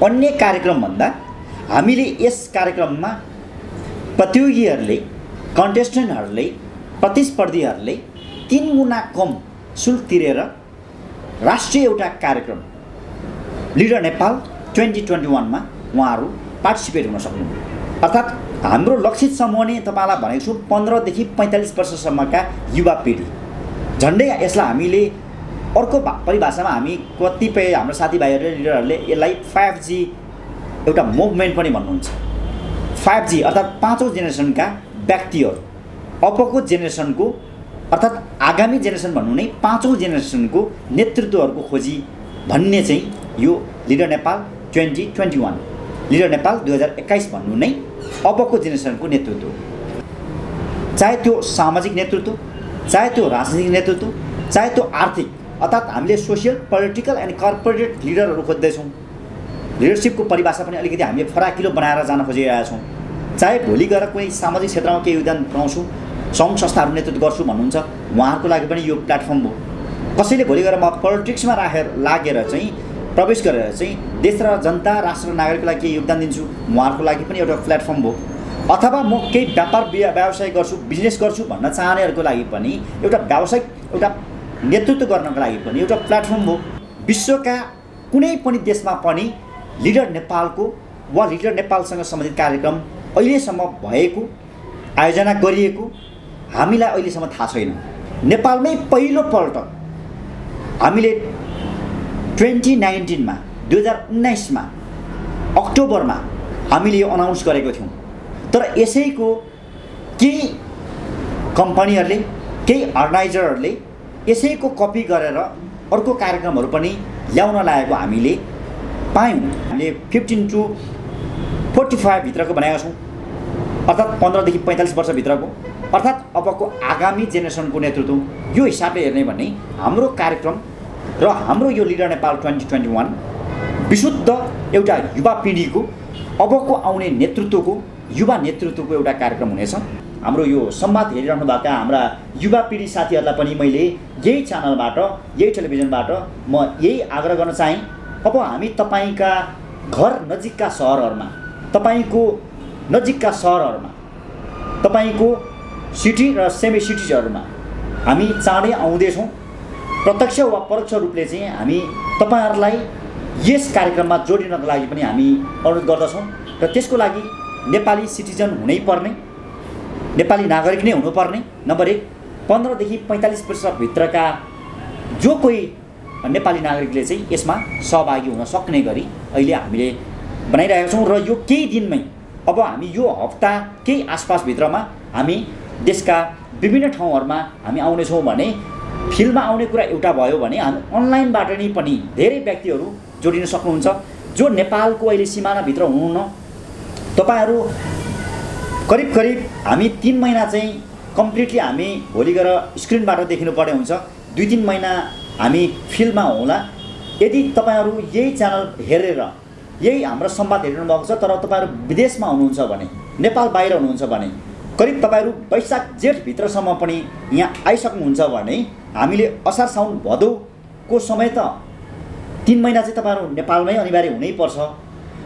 अन्य कार्यक्रमभन्दा हामीले यस कार्यक्रममा प्रतियोगीहरूले कन्टेस्टेन्टहरूले प्रतिस्पर्धीहरूले 3 गुणा कम शुल्क तिरेर राष्ट्रिय एउटा कार्यक्रम लिडर नेपाल 2021 मा उहाँहरू पार्टिसिपेट हुन सक्नुहुन्छ। अर्थात् हाम्रो लक्षित समूह नै तपाईलाई भनेको छु 15 देखि 45 वर्षसम्मका युवा पिढी। झन्डै यसलाई हामीले अर्को परिभाषामा हामी कतिपय हाम्रो साथीभाइहरूले लिडरहरूले यसलाई 5G एउटा मुभमेन्ट पनि भन्नुहुन्छ। 5G अर्थात् पाँचौं जेनेरेसनका व्यक्तिहरू, अबको जेनेरेसनको अर्थात् आगामी जेनेरेसन भन्नु नै पाँचौं जेनेरेसनको नेतृत्वहरूको खोजी भन्ने चाहिँ यो लिडर नेपाल 2021, लिडर नेपाल 2021 भन्नु नै अबको जेनेरेसनको नेतृत्व, चाहे त्यो सामाजिक नेतृत्व, चाहे त्यो राजनीतिक नेतृत्व, चाहे त्यो आर्थिक, अर्थात् हामीले सोसियल पोलिटिकल एन्ड कर्पोरेट लिडरहरू खोज्दैछौँ। लिडरसिपको परिभाषा पनि अलिकति हामीले फराकिलो बनाएर जान खोजिरहेका छौँ। चाहे भोलि गएर कुनै सामाजिक क्षेत्रमा केही योगदान पुर्याउँछु, सङ्घ संस्थाहरू नेतृत्व गर्छु भन्नुहुन्छ, उहाँहरूको लागि पनि यो प्लेटफर्म हो। कसैले भोलि गएर म पोलिटिक्समा लागेर चाहिँ प्रवेश गरेर चाहिँ देश र जनता, राष्ट्र र नागरिकको लागि केही योगदान दिन्छु, उहाँहरूको लागि पनि एउटा प्लेटफर्म हो। अथवा म केही व्यापार व्यवसाय गर्छु, बिजनेस गर्छु भन्न चाहनेहरूको लागि पनि एउटा व्यावसायिक एउटा नेतृत्व गर्नको लागि पनि एउटा प्लेटफर्म हो। विश्वका कुनै पनि देशमा पनि लिडर नेपालको वा लिडर नेपालसँग सम्बन्धित कार्यक्रम अहिलेसम्म भएको, आयोजना गरिएको हामीलाई अहिलेसम्म थाहा छैन। नेपालमै पहिलोपल्ट हामीले 2019 मा 2019 मा अक्टोबरमा हामीले यो अनाउन्स गरेको थियौँ। तर यसैको केही कम्पनीहरूले, केही अर्गनाइजरहरूले यसैको कपी गरेर अर्को कार्यक्रमहरू पनि ल्याउन लागेको हामीले पायौँ। हामीले 15 to 45 भित्रको बनाएका छौँ, अर्थात् 15 देखि 45 वर्षभित्रको, अर्थात् अबको आगामी जेनेरेसनको नेतृत्व। यो हिसाबले हेर्ने भने हाम्रो कार्यक्रम र हाम्रो यो लिडर नेपाल 2021 विशुद्ध एउटा युवा पिँढीको, अबको आउने नेतृत्वको, युवा नेतृत्वको एउटा कार्यक्रम हुनेछ। हाम्रो यो संवाद हेरिरहनुभएका हाम्रा युवा पिँढी साथीहरूलाई पनि मैले यही च्यानलबाट, यही टेलिभिजनबाट म यही आग्रह गर्न चाहेँ, अब हामी तपाईँका घर नजिकका सहरहरूमा, तपाईँको नजिकका सहरहरूमा, तपाईँको सिटी र सेमी सिटिजहरूमा हामी चाँडै आउँदैछौँ। प्रत्यक्ष वा परोक्ष रूपले चाहिँ हामी तपाईँहरूलाई यस कार्यक्रममा जोडिनको लागि पनि हामी अनुरोध गर्दछौँ। र त्यसको लागि नेपाली सिटिजन हुनैपर्ने, नेपाली नागरिक नै हुनुपर्ने, नम्बर 1। 15 देखि 45 वर्षभित्रका जो कोही नेपाली नागरिकले चाहिँ यसमा सहभागी हुन सक्ने गरी अहिले हामीले बनाइरहेका छौँ। र यो केही दिनमै, अब हामी यो हप्ता केही आसपासभित्रमा हामी देशका विभिन्न ठाउँहरूमा हामी आउनेछौँ भने फिल्डमा आउने कुरा एउटा भयो भने हामी अनलाइनबाट नै पनि धेरै व्यक्तिहरू जोडिन सक्नुहुन्छ। जो नेपालको अहिले सिमानाभित्र हुनुहुन्न, तपाईँहरू करिब हामी 3 महिना चाहिँ कम्प्लिटली हामी भोलि गएर स्क्रिनबाट देखिनुपर्ने हुन्छ, 2-3 महिना हामी फिल्डमा होला। यदि तपाईँहरू यही च्यानल हेरेर यही हाम्रो संवाद हेरिरहनु भएको छ तर तपाईँहरू विदेशमा हुनुहुन्छ भने, नेपाल बाहिर हुनुहुन्छ भने, करिब तपाईँहरू वैशाख जेठभित्रसम्म पनि यहाँ आइसक्नुहुन्छ भने हामीले असार साउन भदौको समय त 3 महिना चाहिँ तपाईँहरू नेपालमै अनिवार्य हुनैपर्छ।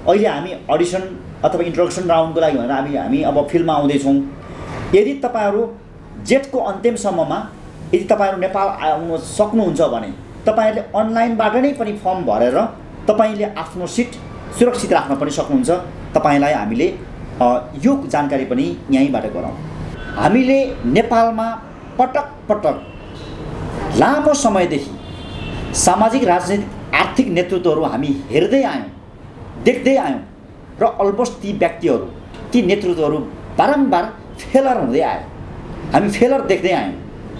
अहिले हामी अडिसन अथवा इन्ट्रोडक्सन राउन्डको लागि भनेर हामी अब फिल्डमा आउँदैछौँ। यदि तपाईँहरू जेठको अन्तिमसम्ममा यदि तपाईँहरू नेपाल आउन सक्नुहुन्छ भने तपाईँहरूले अनलाइनबाट नै पनि फर्म भरेर तपाईँले आफ्नो सिट सुरक्षित राख्न पनि सक्नुहुन्छ। तपाईँलाई हामीले यो जानकारी पनि यहीँबाट गराउँ। हामीले नेपालमा पटक पटक लामो समयदेखि सामाजिक, राजनीतिक, आर्थिक नेतृत्वहरू हामी हेर्दै आयौँ, देख्दै आयौँ र अलमोस्ट ती व्यक्तिहरू, ती नेतृत्वहरू बारम्बार फेलर हुँदै आयो। हामी फेलर देख्दै आयौँ,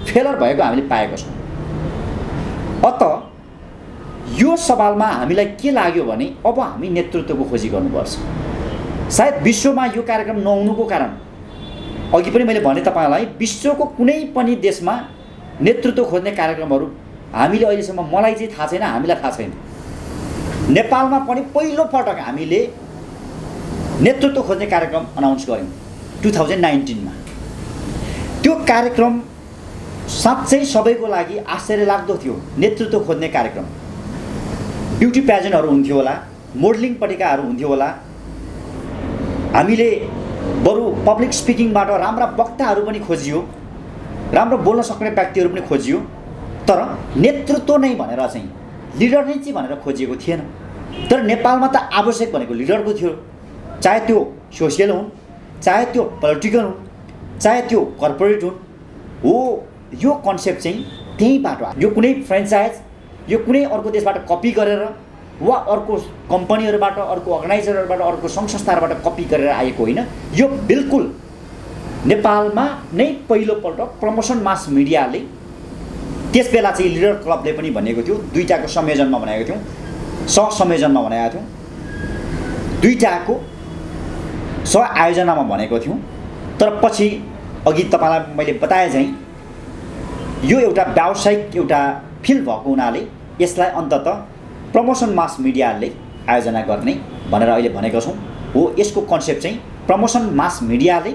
फेलर भएको हामीले पाएका छौँ। अत यो सवालमा हामीलाई के लाग्यो भने अब हामी नेतृत्वको खोजी गर्नुपर्छ। सायद विश्वमा यो कार्यक्रम नहुनुको कारण, अघि पनि मैले भने तपाईँलाई, विश्वको कुनै पनि देशमा नेतृत्व खोज्ने कार्यक्रमहरू हामीले अहिलेसम्म, मलाई चाहिँ थाहा छैन, हामीलाई थाहा छैन। नेपालमा पनि पहिलोपटक हामीले नेतृत्व खोज्ने कार्यक्रम अनाउन्स गऱ्यौँ 2019 मा। त्यो कार्यक्रम साँच्चै सबैको लागि आश्चर्य लाग्दो थियो। नेतृत्व खोज्ने कार्यक्रम, ब्युटी प्याजेन्टहरू हुन्थ्यो होला, मोडलिङपट्टिकाहरू हुन्थ्यो होला, हामीले बरु पब्लिक स्पिकिङबाट राम्रा वक्ताहरू पनि खोजियो, राम्रो बोल्न सक्ने व्यक्तिहरू पनि खोजियो, तर नेतृत्व नै भनेर चाहिँ लिडर नै चाहिँ भनेर खोजिएको थिएन। तर नेपालमा त आवश्यक भनेको लिडरको थियो, चाहे त्यो सोसियल हुन्, चाहे त्यो पोलिटिकल हुन्, चाहे त्यो कर्पोरेट हुन्। हो, यो कन्सेप्ट चाहिँ त्यहीँबाट, यो कुनै फ्रेन्चाइज, यो कुनै अर्को देशबाट कपी गरेर वा अर्को कम्पनीहरूबाट, अर्को अर्गनाइजरहरूबाट, अर्को सङ्घ संस्थाहरूबाट कपी गरेर आएको होइन। यो बिल्कुल नेपालमा नै पहिलोपल्ट प्रमोसन मास मिडियाले, त्यसबेला चाहिँ लिडर क्लबले पनि भनेको थियो, दुईटाको संयोजनमा भनेको थियौँ, सहसंयोजनमा भनेको थियौँ, दुईटाको सहआयोजनामा भनेको थियौँ। तर पछि अघि तपाईँलाई मैले बताए चाहिँ यो एउटा व्यावसायिक एउटा फिल्ड भएको हुनाले यसलाई अन्ततः प्रमोसन मास मिडियाले आयोजना गर्ने भनेर अहिले भनेको छौँ। हो, यसको कन्सेप्ट चाहिँ प्रमोसन मास मिडियाले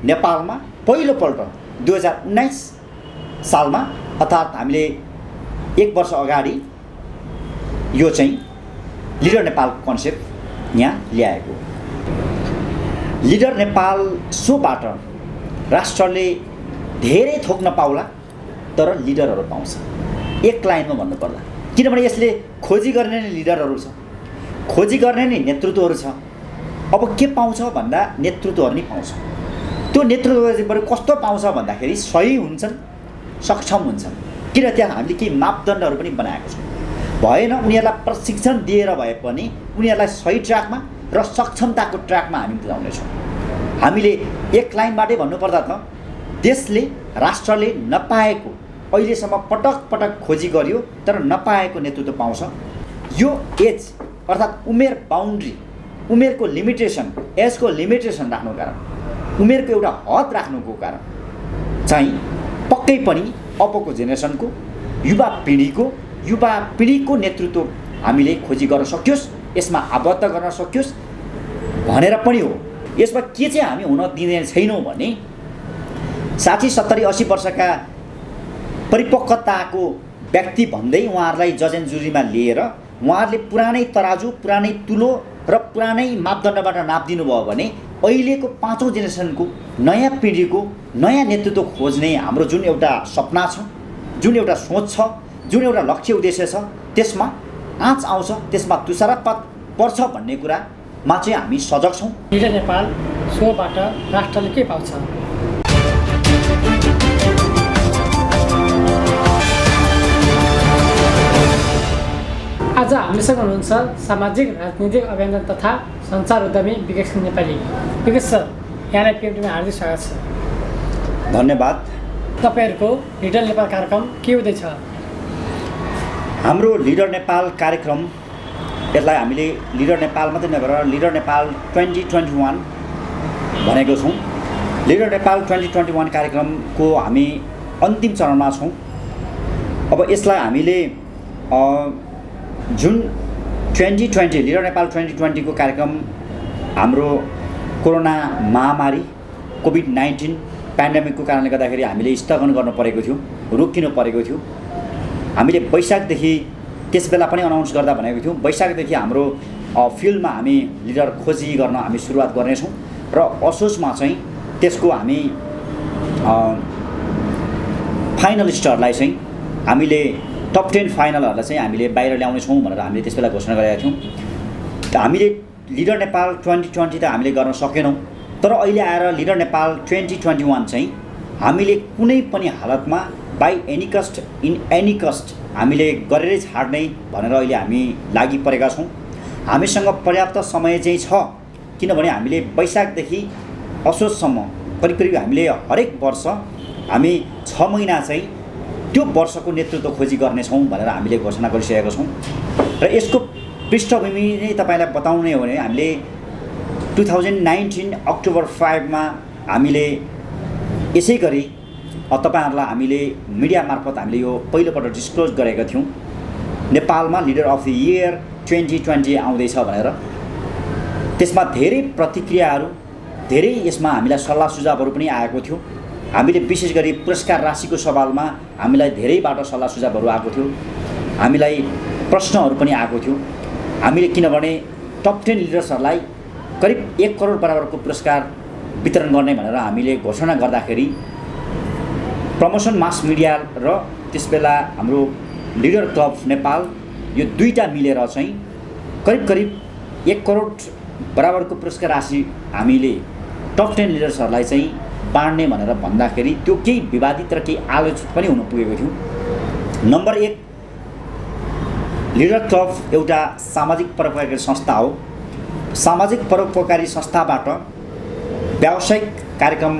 नेपालमा पहिलोपल्ट 2019 सालमा, अर्थात् हामीले 1 वर्ष अगाडि यो चाहिँ लिडर नेपाल कन्सेप्ट यहाँ ल्याएको। लिडर नेपाल सोबाट राष्ट्रले धेरै थोक नपाउला, तर लिडरहरू पाउँछ। एक लाइनमा भन्नुपर्दा, किनभने यसले खोजी गर्ने नै लिडरहरू छ, खोजी गर्ने नै नेतृत्वहरू छ। अब के पाउँछ भन्दा नेतृत्वहरू नै पाउँछ। त्यो नेतृत्व चाहिँ कस्तो पाउँछ भन्दाखेरि सही हुन्छन्, सक्षम हुन्छन्। किन त्यहाँ हामीले केही मापदण्डहरू पनि बनाएको छौँ। भएन उनीहरूलाई प्रशिक्षण दिएर भए पनि उनीहरूलाई सही ट्र्याकमा र सक्षमताको ट्र्याकमा हामी पुर्याउनेछौँ। हामीले एक लाइनबाटै भन्नुपर्दा त देशले, राष्ट्रले नपाएको, अहिलेसम्म पटक पटक खोजी गरियो तर नपाएको नेतृत्व पाउँछ। यो एज अर्थात् उमेर बााउन्ड्री, उमेरको लिमिटेसन, एजको लिमिटेसन राख्नुको कारण, उमेरको एउटा हद राख्नुको कारण चाहिँ पक्कै पनि अबको जेनेरेसनको युवा पिँढीको नेतृत्व हामीले खोजी गर्न सकियोस्, यसमा आबद्ध गर्न सकियोस् भनेर पनि हो। यसमा के चाहिँ हामी हुन दिने छैनौँ भने 60, 70, 80 वर्षका परिपक्वताको व्यक्ति भन्दै उहाँहरूलाई जज एन्ड जुरीमा लिएर उहाँहरूले पुरानै तराजु, पुरानै तुलो र पुरानै मापदण्डबाट नापिदिनु भयो भने अहिलेको 5औं जेनेरेसनको नयाँ पिँढीको नयाँ नेतृत्व खोज्ने हाम्रो जुन एउटा सपना छ, जुन एउटा सोच छ, जुन एउटा लक्ष्य उद्देश्य छ, त्यसमा आँच आउँछ, त्यसमा तुषारपात पर्छ भन्ने कुरामा चाहिँ हामी सजग छौँ। लिडर नेपाल सोबाट राष्ट्रले के पाउँछ? आज हामीसँग हुनुहुन्छ सामाजिक राजनीतिक अभियन्ता तथा सञ्चार उद्यमी विवेक नेपाली। विवेक सर, यहाँलाई पिएमटीमा हार्दिक स्वागत छ। धन्यवाद। तपाईँहरूको लिडर नेपाल कार्यक्रम के हुँदैछ? हाम्रो लिडर नेपाल कार्यक्रम, यसलाई हामीले लिडर नेपाल मात्रै नगरेर लिडर नेपाल 2021 भनेको छौँ। लिडर नेपाल 2021 कार्यक्रमको हामी अन्तिम चरणमा छौँ। अब यसलाई हामीले जुन 2020 लिडर नेपाल 2020 को कार्यक्रम हाम्रो कोरोना महामारी कोभिड-19 पेन्डेमिकको कारणले गर्दाखेरि हामीले स्थगन गर्नु परेको थियो, रोकिनु परेको थियो। हामीले वैशाखदेखि त्यसबेला पनि अनाउन्स गर्दा भनेको थियौँ, वैशाखदेखि हाम्रो फिल्डमा हामी लिडर खोजी गर्न हामी सुरुवात गर्नेछौँ र असोजमा चाहिँ त्यसको हामी फाइनलिस्टहरूलाई चाहिँ हामीले टप 10 फाइनलहरूलाई चाहिँ हामीले बाहिर ल्याउनेछौँ भनेर हामीले त्यसबेला घोषणा गरेका थियौँ। हामीले लिडर नेपाल 2020 त हामीले गर्न सकेनौँ, तर अहिले आएर लिडर नेपाल 2021 चाहिँ हामीले कुनै पनि हालतमा by any cost, in any cost हामीले गरेरै छाड्ने भनेर अहिले हामी लागि परेका छौँ। हामीसँग पर्याप्त समय चाहिँ छ, किनभने हामीले वैशाखदेखि असोजसम्म करिब हामीले हरेक वर्ष हामी 6 महिना चाहिँ त्यो वर्षको नेतृत्व खोजी गर्नेछौँ भनेर हामीले घोषणा गरिसकेका छौँ। र यसको पृष्ठभूमि नै तपाईँलाई बताउने हो भने हामीले 2019 अक्टोबर 5 मा हामीले यसै गरी तपाईँहरूलाई हामीले मिडिया मार्फत हामीले यो पहिलोपल्ट डिस्क्लोज गरेका थियौँ, नेपालमा लिडर अफ द इयर 2020 आउँदैछ भनेर। त्यसमा धेरै प्रतिक्रियाहरू, धेरै यसमा हामीलाई सल्लाह सुझावहरू पनि आएको थियो। हामीले विशेष गरी पुरस्कार राशिको सवालमा हामीलाई धेरैबाट सल्लाह सुझावहरू आएको थियो, हामीलाई प्रश्नहरू पनि आएको थियो। हामीले किनभने टप 10 लिडर्सहरूलाई करिब 1 करोड बराबरको पुरस्कार वितरण गर्ने भनेर हामीले घोषणा गर्दाखेरि प्रमोसन मास मिडिया र त्यसबेला हाम्रो लिडर क्लब नेपाल यो दुईटा मिलेर चाहिँ करिब 1 करोड बराबरको पुरस्कार राशि हामीले टप 10 लिडर्सहरूलाई चाहिँ बाँड्ने भनेर भन्दाखेरि त्यो केही विवादित र केही आलोचित पनि हुन पुगेको थियो। नम्बर 1, लिडर क्लब एउटा सामाजिक परोपकारी संस्था हो। सामाजिक परोपकारी संस्थाबाट व्यावसायिक कार्यक्रम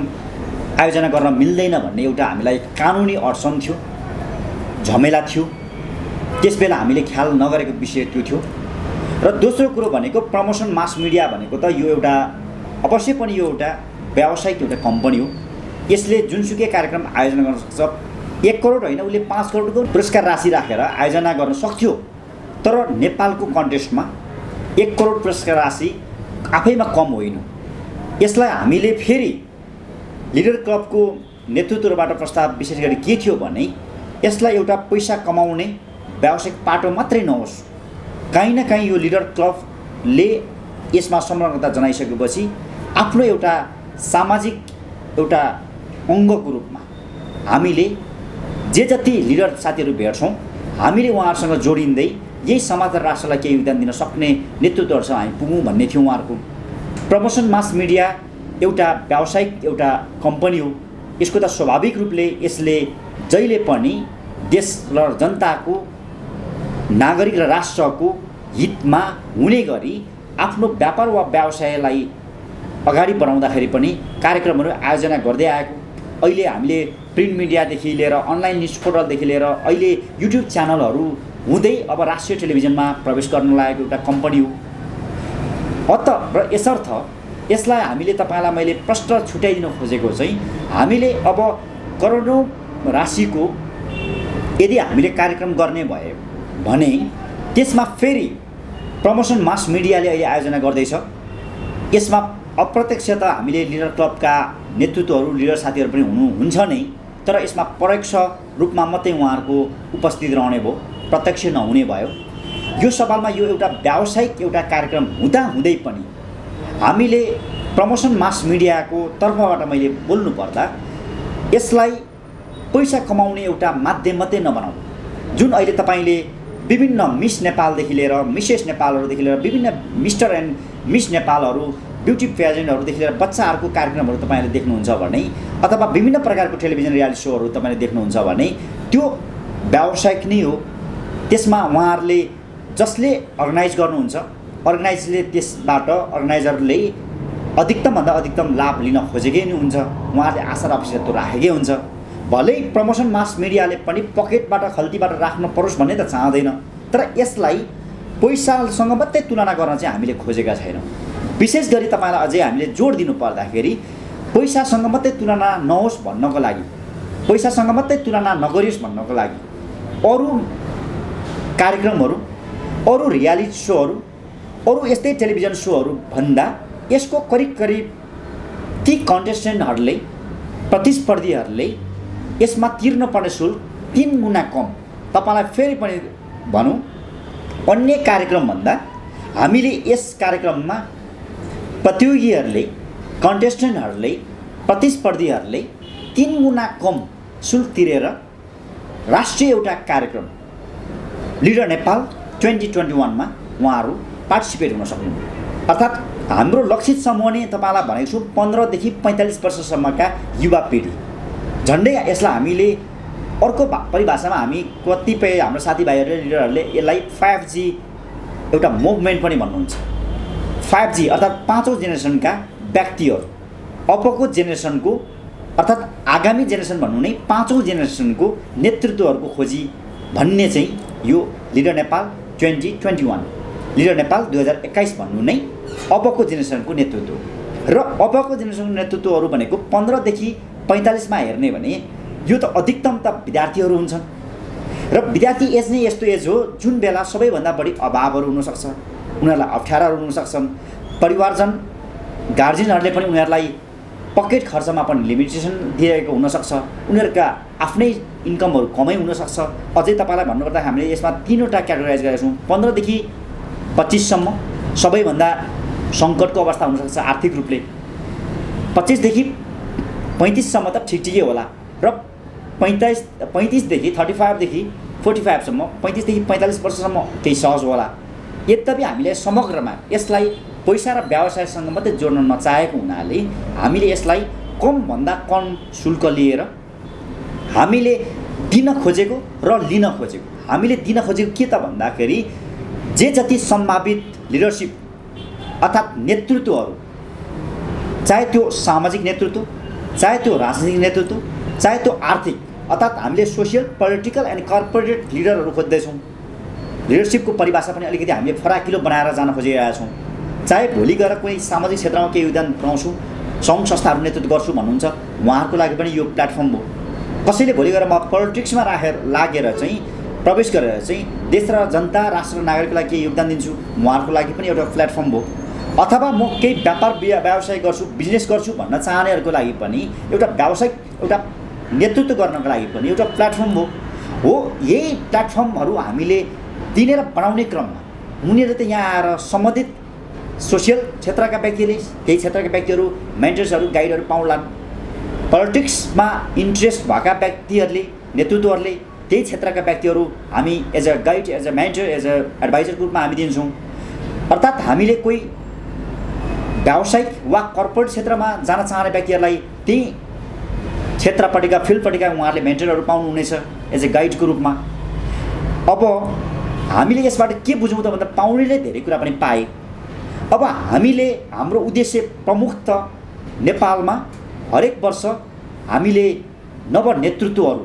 आयोजना गर्न मिल्दैन भन्ने एउटा हामीलाई कानुनी अडचन थियो, झमेला थियो। त्यसबेला हामीले ख्याल नगरेको विषय त्यो थियो। र दोस्रो कुरो भनेको प्रमोसन मास मिडिया भनेको त यो एउटा अवश्य पनि यो एउटा व्यावसायिक एउटा कम्पनी हो। यसले जुनसुकै कार्यक्रम आयोजना गर्न सक्छ। 1 करोड होइन, उसले 5 करोडको पुरस्कार राशि राखेर आयोजना गर्न सक्थ्यो। तर नेपालको कन्टेक्स्टमा 1 करोड पुरस्कार राशि आफैमा कम होइन। यसलाई हामीले फेरि लिडर क्लबको नेतृत्वबाट प्रस्ताव विशेष गरी के थियो भने यसलाई एउटा पैसा कमाउने व्यावसायिक पाटो मात्रै नहोस्। काहीँ न काहीँ यो लिडर क्लबले यसमा संलग्नता जनाइसकेपछि आफ्नो एउटा सामाजिक एउटा अङ्गको रूपमा हामीले जे जति लिडर साथीहरू भेट्छौँ हामीले उहाँहरूसँग जोडिँदै यही समाज र राष्ट्रलाई केही योगदान दिन सक्ने नेतृत्वहरूसँग हामी पुगौँ भन्ने थियो उहाँहरूको। प्रमोसन मास मिडिया एउटा व्यावसायिक एउटा कम्पनी हो। यसको त स्वाभाविक रूपले यसले जहिले पनि देश र जनताको नागरिक र राष्ट्रको हितमा हुने गरी आफ्नो व्यापार वा व्यवसायलाई अगाडि बढाउँदाखेरि पनि कार्यक्रमहरू आयोजना गर्दै आएको। अहिले हामीले प्रिन्ट मिडियादेखि लिएर अनलाइन न्युज पोर्टलदेखि लिएर अहिले युट्युब च्यानलहरू हुँदै अब राष्ट्रिय टेलिभिजनमा प्रवेश गर्न लागेको एउटा कम्पनी हो। अत र यसर्थ यसलाई हामीले तपाईँलाई मैले प्रश्न छुट्याइदिन खोजेको चाहिँ हामीले अब करोडौँ राशिको यदि हामीले कार्यक्रम गर्ने भए भने त्यसमा फेरि प्रमोसन मास मिडियाले अहिले आयोजना गर्दैछ। यसमा अप्रत्यक्ष त हामीले लिडर क्लबका नेतृत्वहरू लिडर साथीहरू पनि हुनुहुन्छ नै, तर यसमा परोक्ष रूपमा मात्रै उहाँहरूको उपस्थित रहने भयो, प्रत्यक्ष नहुने भयो। यो सवालमा यो एउटा व्यावसायिक एउटा कार्यक्रम हुँदै पनि हामीले प्रमोसन मास मिडियाको तर्फबाट मैले बोल्नु पर्दा यसलाई पैसा कमाउने एउटा माध्यम मात्रै नबनाऊ। जुन अहिले तपाईँले विभिन्न मिस नेपालदेखि लिएर मिसेस नेपालहरूदेखि लिएर विभिन्न मिस्टर एन्ड मिस नेपालहरू, ब्युटी पेजेन्टहरूदेखि लिएर बच्चाहरूको कार्यक्रमहरू तपाईँले देख्नुहुन्छ भने अथवा विभिन्न प्रकारको टेलिभिजन रियालिटी सोहरू तपाईँले देख्नुहुन्छ भने त्यो व्यावसायिक नै हो। त्यसमा उहाँहरूले जसले अर्गनाइज गर्नुहुन्छ अर्गनाइजले त्यसबाट अर्गनाइजरले अधिकतमभन्दा अधिकतम लाभ लिन खोजेकै नै हुन्छ। उहाँहरूले आशा र अपेक्षा त्यो राखेकै हुन्छ। भलै प्रमोसन मास मिडियाले पनि पकेटबाट खल्तीबाट राख्न परोस् भन्ने त चाहँदैन, तर यसलाई पैसासँग मात्रै तुलना गर्न चाहिँ हामीले खोजेका छैनौँ। विशेष गरी तपाईँलाई अझै हामीले जोड दिनु पर्दाखेरि पैसासँग मात्रै तुलना नहोस् भन्नको लागि, पैसासँग मात्रै तुलना नगरियोस् भन्नको लागि अरू कार्यक्रमहरू, अरू रियालिटी सोहरू, अरू यस्तै टेलिभिजन सोहरू भन्दा यसको करिब ती कन्टेस्टेन्टहरूले, प्रतिस्पर्धीहरूले यसमा तिर्नुपर्ने शुल्क 3 गुणा कम। तपाईँलाई फेरि पनि भनौँ, अन्य कार्यक्रमभन्दा हामीले यस कार्यक्रममा प्रतियोगीहरूले, कन्टेस्टेन्टहरूले, प्रतिस्पर्धीहरूले 3 गुणा कम शुल्क तिरेर राष्ट्रिय एउटा कार्यक्रम लिडर नेपाल 2021मा उहाँहरू पार्टिसिपेट हुन सक्नुहुन्छ। अर्थात् हाम्रो लक्षित समूह नै तपाईँलाई भनेको छु 15 देखि 45 वर्षसम्मका युवा पिँढी। झन्डै यसलाई हामीले अर्को परिभाषामा हामी कतिपय हाम्रो साथीभाइहरूले लिडरहरूले यसलाई 5G एउटा मुभमेन्ट पनि भन्नुहुन्छ। 5G अर्थात् 5औँ जेनेरेसनका व्यक्तिहरू, अबको जेनेरेसनको अर्थात् आगामी जेनेरेसन भन्नु नै 5औँ जेनेरेसनको नेतृत्वहरूको खोजी भन्ने चाहिँ यो लिडर नेपाल 2021, लिडर नेपाल 2021 भन्नु नै अबको जेनेरेसनको नेतृत्व। र अबको जेनेरेसनको नेतृत्वहरू भनेको 15 देखि 45मा हेर्ने भने यो त अधिकतम त विद्यार्थीहरू हुन्छन्। र विद्यार्थी एज नै यस्तो एज हो जुन बेला सबैभन्दा बढी अभावहरू हुनसक्छ, उनीहरूलाई अप्ठ्याराहरू हुनसक्छन्। परिवारजन गार्जियनहरूले पनि उनीहरूलाई पकेट खर्चमा पनि लिमिटेसन दिएको हुनसक्छ, उनीहरूका आफ्नै इन्कमहरू कमै हुनसक्छ। अझै तपाईँलाई भन्नुपर्दा हामीले यसमा 3वटा क्याटेगोराइज गरेका छौँ। 15 देखि 25 सम्म सबैभन्दा सङ्कटको अवस्था हुनसक्छ आर्थिक रूपले। 25 देखि 35 सम्म त ठिकै होला र 35 देखि 35 देखि 45 सम्म 35 देखि 45 वर्षसम्म केही सहज होला। यद्यपि हामीले समग्रमा यसलाई पैसा र व्यवसायसँग मात्रै जोड्न नचाहेको हुनाले हामीले यसलाई कमभन्दा कम शुल्क लिएर हामीले दिन खोजेको र लिन खोजेको। हामीले दिन खोजेको के त भन्दाखेरि जे जति सम्भावित लिडरसिप अर्थात् नेतृत्वहरू, चाहे त्यो सामाजिक नेतृत्व, चाहे त्यो राजनीतिक नेतृत्व, चाहे त्यो आर्थिक, अर्थात् हामीले सोसियल, पोलिटिकल एन्ड कर्पोरेट लिडरहरू खोज्दैछौँ। लिडरसिपको परिभाषा पनि अलिकति हामीले फराकिलो बनाएर जान खोजिरहेका छौँ। चाहे भोलि गएर कुनै सामाजिक क्षेत्रमा केही योगदान पुऱ्याउँछु, सङ्घ संस्थाहरू नेतृत्व गर्छु भन्नुहुन्छ, उहाँहरूको लागि पनि यो प्लेटफर्म हो। कसैले भोलि गएर म पोलिटिक्समा लागेर चाहिँ प्रवेश गरेर चाहिँ देश र जनता, राष्ट्र र नागरिकको लागि केही योगदान दिन्छु, उहाँहरूको लागि पनि एउटा प्लेटफर्म हो। अथवा म केही व्यापार व्यवसाय गर्छु, बिजनेस गर्छु भन्न चाहनेहरूको लागि पनि एउटा व्यावसायिक एउटा नेतृत्व गर्नको लागि पनि एउटा प्लेटफर्म हो। यही प्लेटफर्महरू हामीले दिने र बनाउने क्रममा उनीहरू त यहाँ आएर सम्बन्धित सोसियल क्षेत्रका व्यक्तिले, केही क्षेत्रका व्यक्तिहरू, मेन्टर्सहरू, गाइडहरू पाउलान्। पोलिटिक्समा इन्ट्रेस्ट भएका व्यक्तिहरूले, नेतृत्वहरूले, त्यही क्षेत्रका व्यक्तिहरू हामी as a guide, as a mentor, as a एडभाइजरको रूपमा हामी दिन्छौँ। अर्थात् हामीले कोही व्यावसायिक वा कर्पोरेट क्षेत्रमा जान चाहने व्यक्तिहरूलाई त्यही क्षेत्रपट्टिका, फिल्डपट्टिका उहाँहरूले मेन्टरहरू पाउनुहुनेछ एज अ गाइडको रूपमा। अब हामीले यसबाट के बुझौँ त भन्दा पाउनेले धेरै कुरा पनि पाए। अब हामीले हाम्रो उद्देश्य प्रमुख त नेपालमा हरेक वर्ष हामीले नवनेतृत्वहरू,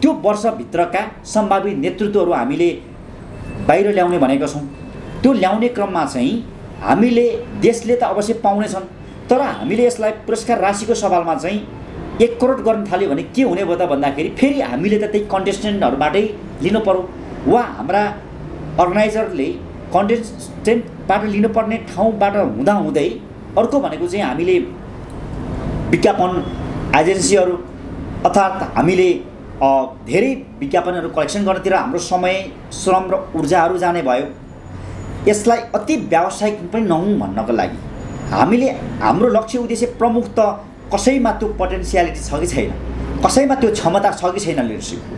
त्यो वर्षभित्रका सम्भावित नेतृत्वहरू हामीले बाहिर ल्याउने भनेका छौँ। त्यो ल्याउने क्रममा चाहिँ हामीले देशले त अवश्य पाउनेछन्, तर हामीले यसलाई पुरस्कार राशिको सवालमा चाहिँ 1 करोड गर्न थाल्यो भने के हुने भयो त भन्दाखेरि फेरि हामीले त त्यही कन्टेस्टेन्टहरूबाटै लिनु पर्यो वा हाम्रा अर्गनाइजरले कन्टेस्टेन्टबाट लिनुपर्ने ठाउँबाट हुँदाहुँदै अर्को भनेको चाहिँ हामीले विज्ञापन एजेन्सीहरू अर्थात् हामीले धेरै विज्ञापनहरू कलेक्सन गर्नतिर हाम्रो समय, श्रम र ऊर्जाहरू जाने भयो। यसलाई अति व्यावसायिक पनि नहुँ भन्नको लागि हामीले हाम्रो लक्ष्य उद्देश्य प्रमुख त कसैमा त्यो पोटेन्सियालिटी छ कि छैन, कसैमा त्यो क्षमता छ कि छैन, लिडरसिपको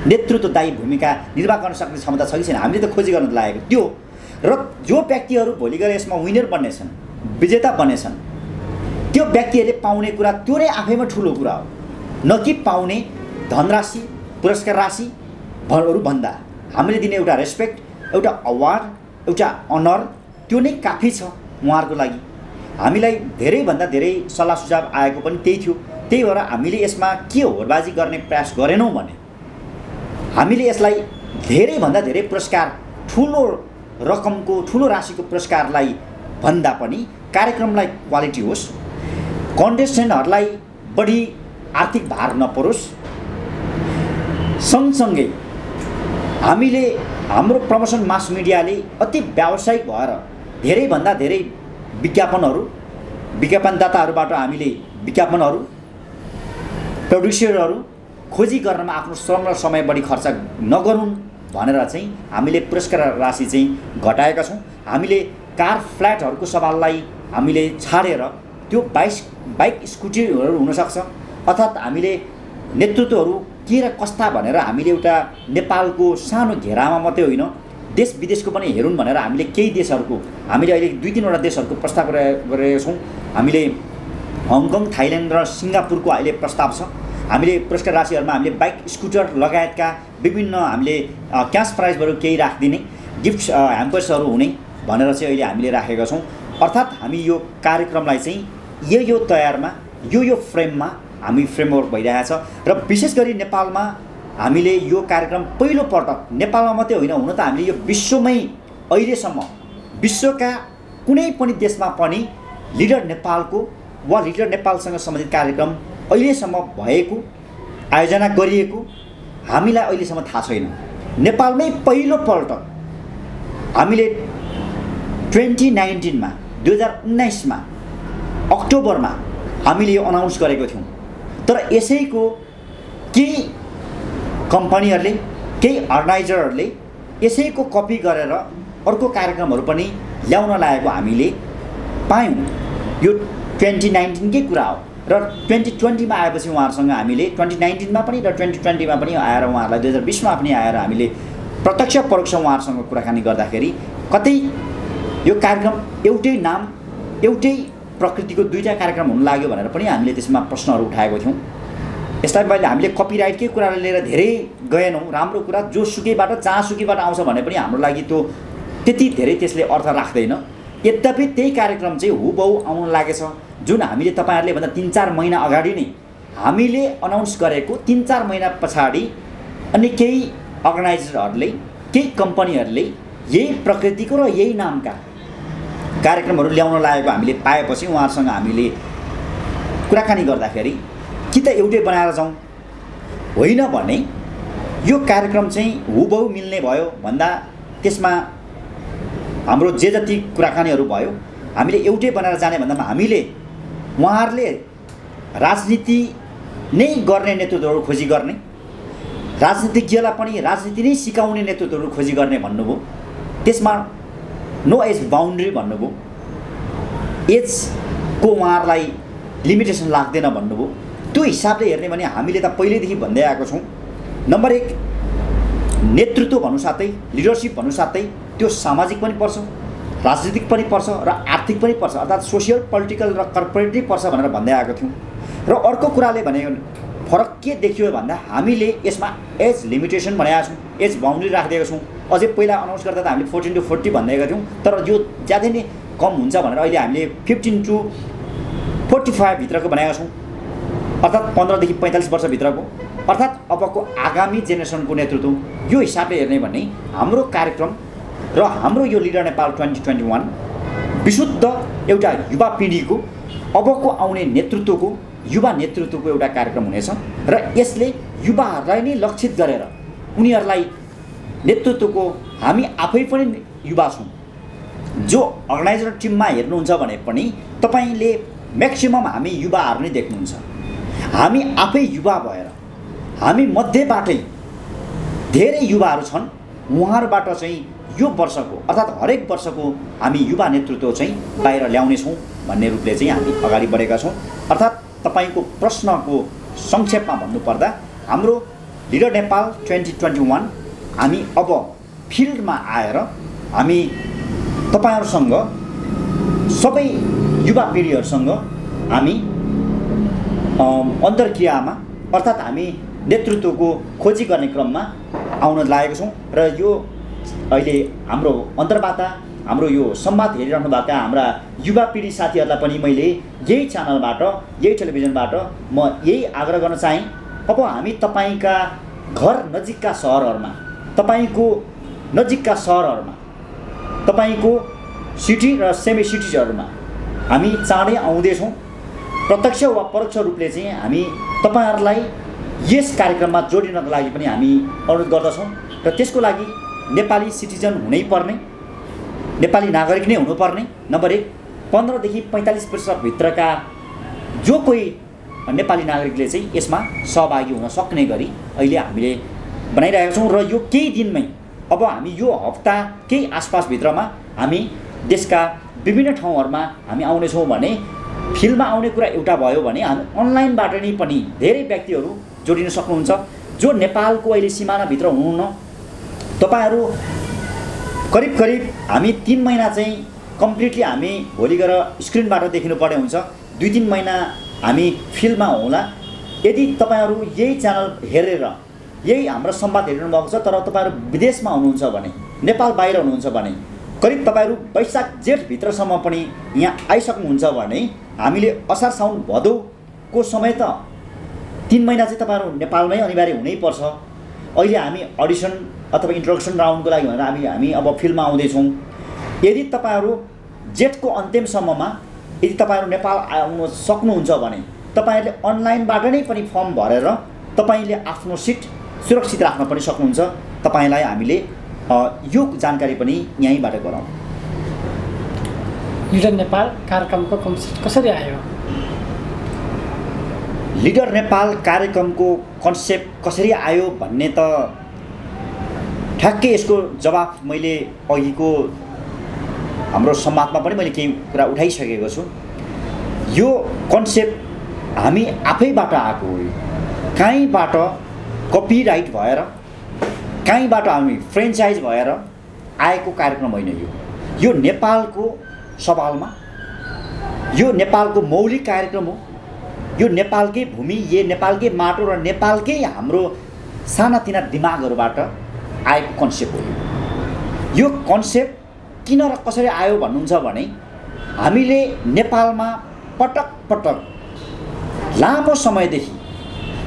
नेतृत्वदायी भूमिका निर्वाह गर्न सक्ने क्षमता छ कि छैन, हामीले त खोजी गर्न लागेको त्यो। र जो व्यक्तिहरू भोलि गएर यसमा विनर बन्नेछन्, विजेता बन्नेछन्, त्यो व्यक्तिहरूले पाउने कुरा त्यो नै आफैमा ठुलो कुरा हो। न कि पाउने धनराशि, पुरस्कार राशिहरू भन्दा हामीले दिने एउटा रेस्पेक्ट, एउटा अवार्ड, एउटा अनर, त्यो नै काफी छ उहाँहरूको लागि। हामीलाई धेरैभन्दा धेरै सल्लाह सुझाव आएको पनि त्यही थियो। त्यही भएर हामीले यसमा के होडबाजी गर्ने प्रयास गरेनौँ भने हामीले यसलाई धेरैभन्दा धेरै पुरस्कार, ठुलो रकमको, ठुलो राशिको पुरस्कारलाई भन्दा पनि कार्यक्रमलाई क्वालिटी होस्, कन्टेस्टेन्टहरूलाई बढी आर्थिक भार नपरोस्, सँगसँगै हामीले हाम्रो प्रमोसन मास मिडियाले अति व्यावसायिक भएर धेरैभन्दा धेरै विज्ञापनदाताहरूबाट हामीले विज्ञापनहरू, प्रड्युसरहरू खोजी गर्नमा आफ्नो श्रम र समय बढी खर्च नगरौँ भनेर चाहिँ हामीले पुरस्कार राशि चाहिँ घटाएका छौँ। हामीले कार, फ्ल्याटहरूको सवाललाई हामीले छाडेर त्यो बाइक स्कुटीहरू हुनसक्छ, अर्थात् हामीले नेतृत्वहरू के र कस्ता भनेर हामीले एउटा नेपालको सानो घेरामा मात्रै होइन, देश विदेशको पनि हेरौँ भनेर हामीले केही देशहरूको, हामीले अहिले 2-3वटा देशहरूको प्रस्ताव गरेका छौँ। हामीले हङकङ, थाइल्यान्ड र सिङ्गापुरको अहिले प्रस्ताव छ। हामीले पुरस्कार राशिहरूमा हामीले बाइक, स्कुटर लगायतका विभिन्न हामीले क्यास प्राइजहरू केही राखिदिने, गिफ्ट ह्याम्पर्सहरू हुने भनेर चाहिँ अहिले हामीले राखेका छौँ। अर्थात् हामी यो कार्यक्रमलाई चाहिँ यो तयारमा, यो फ्रेममा हामी फ्रेमवर्क भइरहेछ र विशेष गरी नेपालमा हामीले यो कार्यक्रम पहिलोपटक, नेपालमा मात्रै होइन, हुन त हामीले यो विश्वमै अहिलेसम्म विश्वका कुनै पनि देशमा पनि लिडर नेपालको वा लिडर नेपालसँग सम्बन्धित कार्यक्रम अहिलेसम्म भएको, आयोजना गरिएको हामीलाई अहिलेसम्म थाहा छैन। नेपालमै पहिलोपल्ट हामीले 2019मा अक्टोबरमा हामीले यो अनाउन्स गरेको थियौँ। तर यसैको केही कम्पनीहरूले, केही अर्गनाइजरहरूले यसैको कपी गरेर अर्को कार्यक्रमहरू पनि ल्याउन लागेको हामीले पायौँ। यो 2019कै कुरा हो र 2020मा आएपछि उहाँहरूसँग हामीले 2019मा पनि र 2020मा पनि आएर उहाँहरूलाई 2020मा पनि आएर हामीले प्रत्यक्ष परोक्ष उहाँहरूसँग कुराकानी गर्दाखेरि कतै यो कार्यक्रम एउटै नाम एउटै प्रकृतिको दुईटा कार्यक्रम हुन लाग्यो भनेर पनि हामीले त्यसमा प्रश्नहरू उठाएको थियौँ। यसलाई मैले हामीले कपिराइटकै कुरालाई लिएर धेरै गएनौँ। राम्रो कुरा जोसुकैबाट जहाँसुकैबाट आउँछ भने पनि हाम्रो लागि त्यो त्यति धेरै त्यसले अर्थ राख्दैन। यद्यपि त्यही कार्यक्रम चाहिँ हुबहु आउन लागेछ, जुन हामीले तपाईँहरूले भन्दा 3-4 महिना अगाडि नै हामीले अनाउन्स गरेको 3-4 महिना पछाडि अनि केही अर्गनाइजरहरूले केही कम्पनीहरूले यही प्रकृतिको र यही नामका कार्यक्रमहरू ल्याउन लागेको हामीले पाएपछि उहाँहरूसँग हामीले कुराकानी गर्दाखेरि कि त एउटै बनाएर जाउँ, होइन भने यो कार्यक्रम चाहिँ हुबहु मिल्ने भयो भन्दा त्यसमा हाम्रो जे जति कुराकानीहरू भयो हामीले एउटै बनाएर जाने भन्दामा हामीले उहाँहरूले राजनीति नै गर्ने नेतृत्वहरू खोजी गर्ने, राजनीतिज्ञलाई पनि राजनीति नै सिकाउने नेतृत्वहरू खोजी गर्ने भन्नुभयो। त्यसमा नो एज बााउन्ड्री भन्नुभयो, एजको उहाँहरूलाई लिमिटेसन लाग्दैन भन्नुभयो। त्यो हिसाबले हेर्ने भने हामीले त पहिल्यैदेखि भन्दै आएको छौँ, नम्बर 1 नेतृत्व भन्नु साथै लिडरसिप भन्नु साथै त्यो सामाजिक पनि पर्छ, राजनीतिक पनि पर्छ र आर्थिक पनि पर्छ, अर्थात् सोसियल पोलिटिकल र कर्पोरेट नै पर्छ भनेर भन्दै आएको थियौँ। र अर्को कुराले भने फरक के देखियो भन्दा हामीले यसमा एज लिमिटेसन भनेका छौँ, एज बााउन्ड्री राखिदिएको छौँ। अझै पहिला अनाउन्स गर्दा त हामीले 14 to 40 भनिदिएका थियौँ, तर यो ज्यादै नै कम हुन्छ भनेर अहिले हामीले 15 to 45 भित्रको बनाएका छौँ, अर्थात् 15 देखि 45 वर्षभित्रको, अर्थात् अबको आगामी जेनेरेसनको नेतृत्व। यो हिसाबले हेर्ने भने हाम्रो कार्यक्रम र हाम्रो यो लिडर नेपाल 2021 विशुद्ध एउटा युवा पिँढीको अबको आउने नेतृत्वको युवा नेतृत्वको एउटा कार्यक्रम हुनेछ र यसले युवाहरूलाई नै लक्षित गरेर उनीहरूलाई नेतृत्वको हामी आफै पनि युवा छौँ। जो अर्गनाइजर टिममा हेर्नुहुन्छ भने पनि तपाईँले म्याक्सिमम हामी युवाहरू नै देख्नुहुन्छ। हामी आफै युवा भएर हामी मध्येबाटै धेरै युवाहरू छन्, उहाँहरूबाट चाहिँ यो वर्षको अर्थात् हरेक वर्षको हामी युवा नेतृत्व चाहिँ बाहिर ल्याउनेछौँ भन्ने रूपले चाहिँ हामी अगाडि बढेका छौँ। अर्थात् तपाईँको प्रश्नको संक्षेपमा भन्नुपर्दा हाम्रो लिडर नेपाल 2021 हामी अब फिल्डमा आएर हामी तपाईँहरूसँग सबै युवा पिँढीहरूसँग हामी अन्तर्क्रियामा अर्थात् हामी नेतृत्वको खोजी गर्ने क्रममा आउन लागेको छौँ र यो अहिले हाम्रो अन्तर्वार्ता हाम्रो यो संवाद हेरिरहनुभएका हाम्रा युवा पिँढी साथीहरूलाई पनि मैले यही च्यानलबाट यही टेलिभिजनबाट म यही आग्रह गर्न चाहेँ, अब हामी तपाईँका घर नजिकका सहरहरूमा, तपाईँको नजिकका सहरहरूमा, तपाईँको सिटी र सेमी सिटिजहरूमा हामी चाँडै आउँदैछौँ। प्रत्यक्ष वा परोक्ष रूपले चाहिँ हामी तपाईँहरूलाई यस कार्यक्रममा जोडिनको लागि पनि हामी अनुरोध गर्दछौँ र त्यसको लागि नेपाली सिटिजन हुनैपर्ने, नेपाली नागरिक नै हुनुपर्ने, नम्बर 1 15 देखि 45 वर्षभित्रका जो कोही नेपाली नागरिकले चाहिँ यसमा सहभागी हुन सक्ने गरी अहिले हामीले बनाइरहेका छौँ र यो केही दिनमै अब हामी यो हप्ता केही आसपासभित्रमा हामी देशका विभिन्न ठाउँहरूमा हामी आउनेछौँ भने फिल्डमा आउने कुरा एउटा भयो भने हामी अनलाइनबाट नै पनि धेरै व्यक्तिहरू जोडिन सक्नुहुन्छ जो नेपालको अहिले सिमानाभित्र हुनुहुन्न। तपाईँहरू करिब हामी 3 महिना चाहिँ कम्प्लिटली हामी भोलि गएर स्क्रिनबाट देखिनुपर्ने हुन्छ, 2-3 महिना हामी फिल्डमा होला। यदि तपाईँहरू यही च्यानल हेरेर यही हाम्रो संवाद हेरिरहनु भएको छ तर तपाईँहरू विदेशमा हुनुहुन्छ भने, नेपाल बाहिर हुनुहुन्छ भने, करिब तपाईँहरू वैशाख जेठभित्रसम्म पनि यहाँ आइसक्नुहुन्छ भने हामीले असार साउन भदौको समय त 3 महिना चाहिँ तपाईँहरू नेपालमै अनिवार्य हुनैपर्छ। अहिले हामी अडिसन अथवा इन्ट्रोडक्सन राउन्डको लागि भनेर हामी अब फिल्डमा आउँदैछौँ। यदि तपाईँहरू जेठको अन्तिमसम्ममा यदि तपाईँहरू नेपाल आउन सक्नुहुन्छ भने तपाईँहरूले अनलाइनबाट नै पनि फर्म भरेर तपाईँले आफ्नो सिट सुरक्षित राख्न पनि सक्नुहुन्छ। तपाईँलाई हामीले यो जानकारी पनि यहीँबाट गराउँ। लिडर नेपाल कार्यक्रमको कन्सेप्ट कसरी आयो? लिडर नेपाल कार्यक्रमको कन्सेप्ट कसरी आयो भन्ने त ठ्याक्कै यसको जवाफ मैले अघिको हाम्रो संवादमा पनि मैले केही कुरा उठाइसकेको छु। यो कन्सेप्ट हामी आफैबाट आएको हो। कहीँबाट कपिराइट भएर, कहीँबाट हामी फ्रेन्चाइज भएर आएको कार्यक्रम होइन। यो नेपालको सवालमा, यो नेपालको मौलिक कार्यक्रम हो। यो नेपालकै भूमि, यो नेपालकै माटो र नेपालकै हाम्रो सानातिना दिमागहरूबाट आएको कन्सेप्ट हो। यो कन्सेप्ट किन र कसरी आयो भन्नुहुन्छ भने हामीले नेपालमा पटक पटक लामो समयदेखि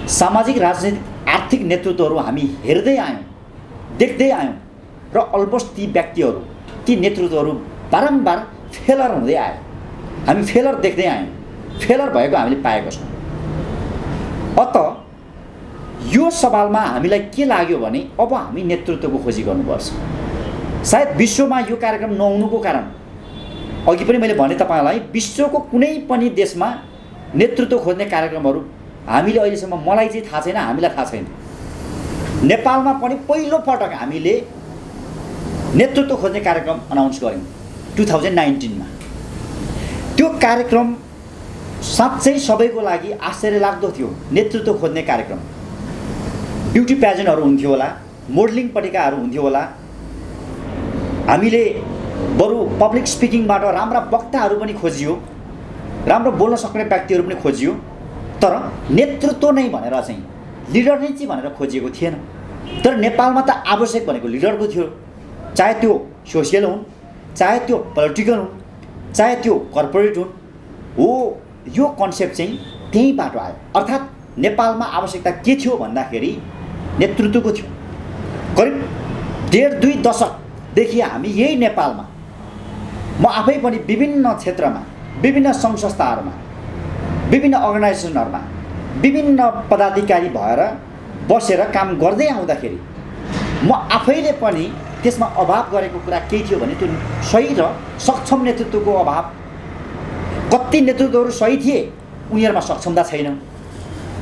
सामाजिक, राजनीतिक, आर्थिक नेतृत्वहरू हामी हेर्दै आयौँ, देख्दै आयौँ र अलमोस्ट ती व्यक्तिहरू, ती नेतृत्वहरू बारम्बार फेलर हुँदै आयो। हामी फेलर देख्दै आयौँ, फेलर भएको हामीले पाएको छौँ। अत यो सवालमा हामीलाई के लाग्यो भने अब हामी नेतृत्वको खोजी गर्नुपर्छ। सायद विश्वमा यो कार्यक्रम नहुनुको कारण, अघि पनि मैले भने तपाईँलाई, विश्वको कुनै पनि देशमा नेतृत्व खोज्ने कार्यक्रमहरू हामीले अहिलेसम्म, मलाई चाहिँ थाहा छैन, हामीलाई थाहा छैन। नेपालमा पनि पहिलो पटक हामीले नेतृत्व खोज्ने कार्यक्रम अनाउन्स गऱ्यौँ 2019 मा। त्यो कार्यक्रम साँच्चै सबैको लागि आश्चर्यलाग्दो थियो। नेतृत्व खोज्ने कार्यक्रम, ब्युटी प्याजेन्टहरू हुन्थ्यो होला, मोडलिङपट्टिकाहरू हुन्थ्यो होला, हामीले बरु पब्लिक स्पिकिङबाट राम्रा वक्ताहरू पनि खोजियो, राम्रो बोल्न सक्ने व्यक्तिहरू पनि खोजियो, तर नेतृत्व नै भनेर चाहिँ, लिडर नै चाहिँ भनेर खोजिएको थिएन। तर नेपालमा त आवश्यक भनेको लिडरको थियो। चाहे त्यो सोसियल हुन्, चाहे त्यो पोलिटिकल हुन्, चाहे त्यो कर्पोरेट हुन्, हो यो कन्सेप्ट चाहिँ त्यहीँबाट आयो। अर्थात् नेपालमा आवश्यकता के थियो भन्दाखेरि नेतृत्वको थियो। करिब 1.5-2 दशकदेखि हामी यही नेपालमा, म आफै पनि विभिन्न क्षेत्रमा, विभिन्न सङ्घ संस्थाहरूमा, विभिन्न अर्गनाइजेसनहरूमा विभिन्न पदाधिकारी भएर बसेर काम गर्दै आउँदाखेरि म आफैले पनि त्यसमा अभाव गरेको कुरा केही थियो भने त्यो सही र सक्षम नेतृत्वको अभाव। कति नेतृत्वहरू सही थिए, उनीहरूमा सक्षमता छैन।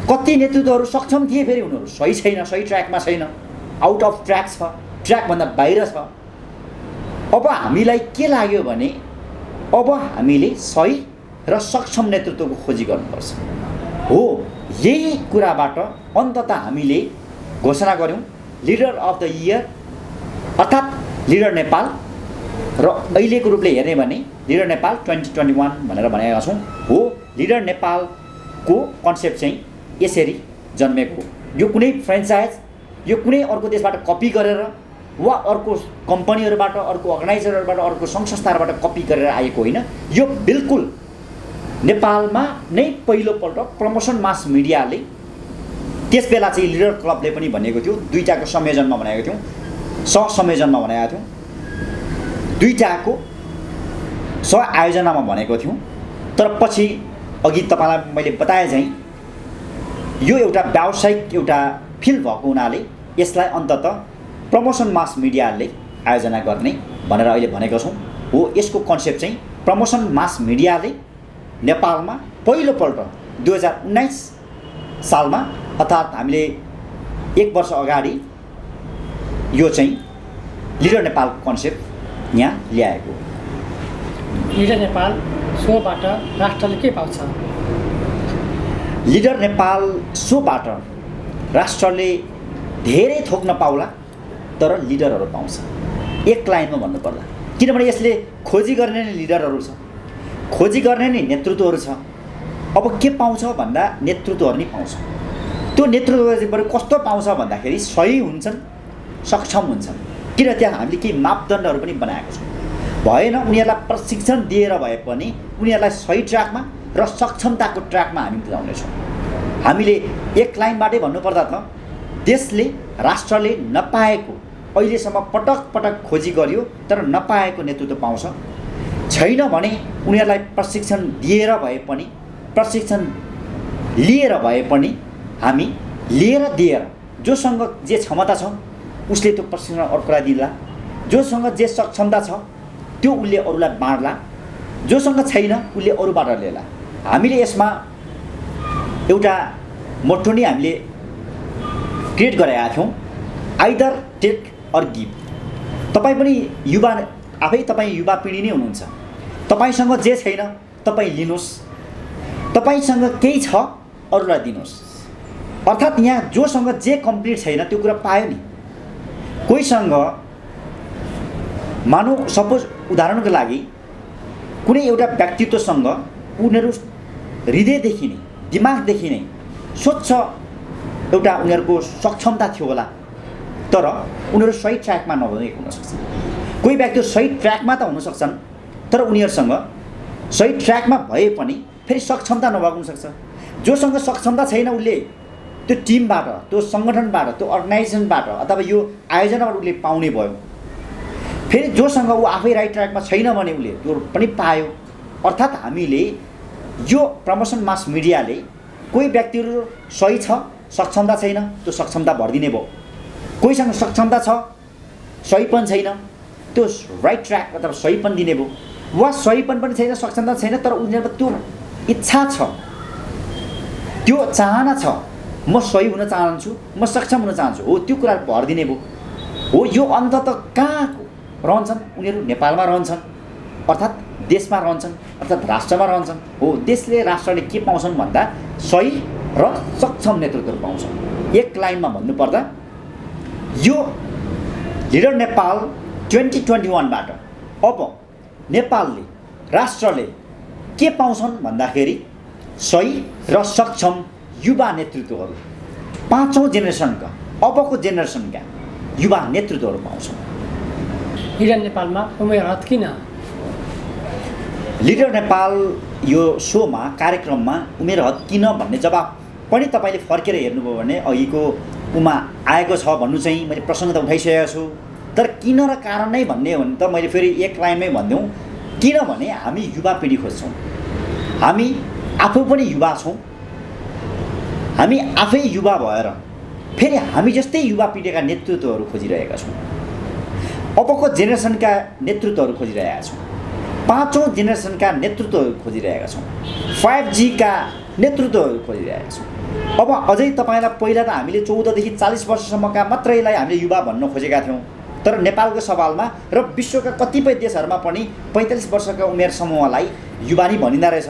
कति नेतृत्वहरू सक्षम थिए, फेरि उनीहरू सही छैन, सही ट्र्याकमा छैन, आउट अफ ट्र्याक छ, ट्र्याकभन्दा बाहिर छ। अब हामीलाई के लाग्यो भने अब हामीले सही र सक्षम नेतृत्वको खोजी गर्नुपर्छ। हो, यही कुराबाट अन्ततः हामीले घोषणा गऱ्यौँ लिडर अफ द इयर, अर्थात् लिडर नेपाल। र अहिलेको रूपले हेर्ने भने लिडर नेपाल 2021 भनेर भनेका छौँ। हो, लिडर नेपालको कन्सेप्ट चाहिँ यसरी जन्मेको। यो कुनै फ्रेन्चाइज, यो कुनै अर्को देशबाट कपी गरेर वा अर्को कम्पनीहरूबाट, अर्को अर्गनाइजरहरूबाट, अर्को सङ्घ संस्थाहरूबाट कपी गरेर आएको होइन। यो बिल्कुल नेपालमा नै पहिलोपल्ट प्रमोसन मास मिडियाले, त्यसबेला चाहिँ लिडर क्लबले पनि भनेको थियो, दुईटाको संयोजनमा भनेको थियौँ, सहसंयोजनमा भनेको थियौँ, दुईटाको सहआयोजनामा भनेको थियौँ। तर पछि अघि तपाईँलाई मैले बताए चाहिँ यो एउटा व्यावसायिक एउटा फिल्ड भएको हुनाले यसलाई अन्ततः प्रमोसन मास मिडियाले आयोजना गर्ने भनेर अहिले भनेको छौँ। हो, यसको कन्सेप्ट चाहिँ प्रमोसन मास मिडियाले नेपालमा पहिलोपल्ट 2019 सालमा, अर्थात् हामीले 1 वर्ष अगाडि यो चाहिँ लिडर नेपाल कन्सेप्ट यहाँ ल्याएको। लिडर नेपाल सोबाट राष्ट्रले के पाउँछ? लिडर नेपाल सोबाट राष्ट्रले धेरै थोक नपाउला, तर लिडरहरू पाउँछ। एक लाइनमा भन्नुपर्दा, किनभने यसले खोजी गर्ने नै लिडरहरू छ, खोजी गर्ने नै नेतृत्वहरू छ। अब के पाउँछ भन्दा नेतृत्वहरू नै पाउँछ। त्यो नेतृत्व चाहिँ बरु कस्तो पाउँछ भन्दाखेरि सही हुन्छन्, सक्षम हुन्छन्। किन त्यहाँ हामीले केही मापदण्डहरू पनि बनाएको छौँ। भएन उनीहरूलाई प्रशिक्षण दिएर भए पनि उनीहरूलाई सही ट्र्याकमा र सक्षमताको ट्र्याकमा हामी पुर्याउनेछौँ। हामीले एक लाइनबाटै भन्नुपर्दा त देशले, राष्ट्रले नपाएको, अहिलेसम्म पटक पटक खोजी गरियो तर नपाएको नेतृत्व पाउँछ। छैन भने उनीहरूलाई प्रशिक्षण दिएर भए पनि, प्रशिक्षण लिएर भए पनि हामी लिएर दिएर, जोसँग जे क्षमता छ उसले त्यो प्रशिक्षण अर्कोलाई दिला, जोसँग जे सक्षमता छ त्यो उसले अरूलाई बाँड्ला, जोसँग छैन उसले अरूबाट लिएला। हामीले यसमा एउटा मोटो नै हामीले क्रिएट गरेका थियौँ, आइदर टेक अर गिभ। तपाईँ पनि युवा, आफै तपाईँ युवा पिँढी नै हुनुहुन्छ। तपाईँसँग जे छैन तपाईँ लिनुहोस्, तपाईँसँग केही छ अरूलाई दिनुहोस्। अर्थात् यहाँ जोसँग जे कम्प्लिट छैन त्यो कुरा पायो नि। कोहीसँग मानौ सपोज उदाहरणको लागि कुनै एउटा व्यक्तित्वसँग उनीहरू हृदयदेखि नै दिमागदेखि नै स्वच्छ एउटा उनीहरूको सक्षमता थियो होला, तर उनीहरू सही ट्र्याकमा नभएको हुनसक्छ। कोही व्यक्ति सही ट्र्याकमा त हुन सक्छन्, तर उनीहरूसँग सही ट्र्याकमा भए पनि फेरि सक्षमता नभएको हुनसक्छ। जोसँग सक्षमता छैन उसले त्यो टिमबाट, त्यो सङ्गठनबाट, त्यो अर्गनाइजेसनबाट अथवा यो आयोजनाबाट उसले पाउने भयो। फेरि जोसँग ऊ आफै राइट ट्र्याकमा छैन भने उसले त्यो पनि पायो। अर्थात् हामीले यो प्रमोसन मास मिडियाले कोही व्यक्तिहरू सही छ, सक्षमता छैन, त्यो सक्षमता भरिदिने भयो। कोहीसँग सक्षमता छ, सहीपन छैन, त्यो राइट ट्र्याक अथवा सहीपन दिने भयो। वा सहीपन पनि छैन, सक्षमता छैन, तर उनीहरूमा त्यो इच्छा छ, त्यो चाहना छ, म सही हुन चाहन्छु, म सक्षम हुन चाहन्छु, हो त्यो कुरा भर दिने भयो। हो यो अन्ततः कहाँ रहन्छन्? उनीहरू नेपालमा रहन्छन्, अर्थात् देशमा रहन्छन्, अर्थात् राष्ट्रमा रहन्छन्। हो देशले राष्ट्रले के पाउँछन् भन्दा सही र सक्षम नेतृत्वहरू पाउँछन्। एक लाइनमा भन्नुपर्दा यो लिडर नेपाल 2021बाट अब नेपालले, राष्ट्रले के पाउँछन् भन्दाखेरि सही र सक्षम युवा नेतृत्वहरू, 5औं जेनेरेसनका, अबको जेनेरेसनका युवा नेतृत्वहरू पाउँछन्। लिडर नेपालमा उमेर हद किन? लिडर नेपाल यो सोमा, कार्यक्रममा उमेर हद किन भन्ने जवाब पनि तपाईँले फर्केर हेर्नुभयो भने अघिको उमा आएको छ भन्नु चाहिँ मैले प्रसङ्ग त उठाइसकेको छु, तर किन र कारण नै भन्ने हो भने त मैले फेरि एक लाइनमै भनिदिउँ। किनभने हामी युवा पिँढी खोज्छौँ, हामी आफू पनि युवा छौँ, हामी आफै युवा भएर फेरि हामी जस्तै युवा पिँढीका नेतृत्वहरू खोजिरहेका छौँ। अबको जेनेरेसनका नेतृत्वहरू खोजिरहेका छौँ, 5औं जेनेरेसनका नेतृत्वहरू खोजिरहेका छौँ, 5G का नेतृत्वहरू खोजिरहेका छौँ। अब अझै तपाईँलाई पहिला त हामीले 14 देखि 40 वर्षसम्मका मात्रैलाई हामीले युवा भन्न खोजेका थियौँ, तर नेपालको सवालमा र विश्वका कतिपय देशहरूमा पनि 45 वर्षका उमेर समूहलाई युवा नै भनिँदो रहेछ।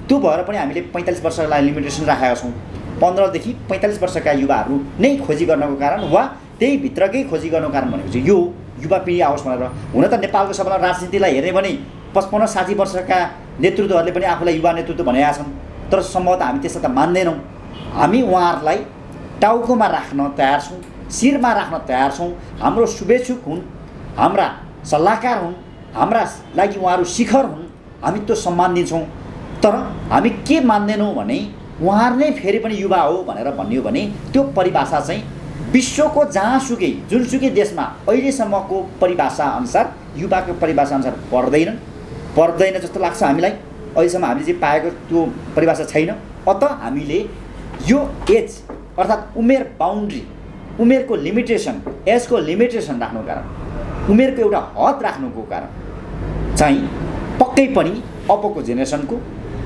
त्यो भएर पनि हामीले 45 वर्षलाई लिमिटेसन राखेका छौँ। 15 देखि 45 वर्षका युवाहरू नै खोजी गर्नको कारण वा त्यही भित्रकै खोजी गर्नको कारण भनेको चाहिँ यो युवा पिँढी आओस् भनेर। हुन त नेपालको सवालमा राजनीतिलाई हेर्ने भने 55-60 वर्षका नेतृत्वहरूले पनि आफूलाई युवा नेतृत्व भनेका छन्, तर सम्भवतः हामी त्यसलाई त मान्दैनौँ। हामी उहाँहरूलाई टाउकोमा राख्न तयार छौँ, शिरमा राख्न तयार छौँ। हाम्रो शुभेच्छुक हुन्, हाम्रा सल्लाहकार हुन्, हाम्रा लागि उहाँहरू शिखर हुन्, हामी त्यो सम्मान दिन्छौँ। तर हामी के मान्दैनौँ भने उहाँहरू नै फेरि पनि युवा हो भनेर भनियो भने त्यो परिभाषा चाहिँ विश्वको जहाँसुकै जुनसुकै देशमा अहिलेसम्मको परिभाषा अनुसार, युवाको परिभाषा अनुसार पर्दैन जस्तो लाग्छ हामीलाई। अहिलेसम्म हामीले चाहिँ पाएको त्यो परिभाषा छैन। अत हामीले यो एज अर्थात् उमेर बााउन्ड्री, उमेरको लिमिटेसन, एजको लिमिटेसन राख्नुको कारण, उमेरको एउटा हद राख्नुको कारण चाहिँ पक्कै पनि अबको जेनेरेसनको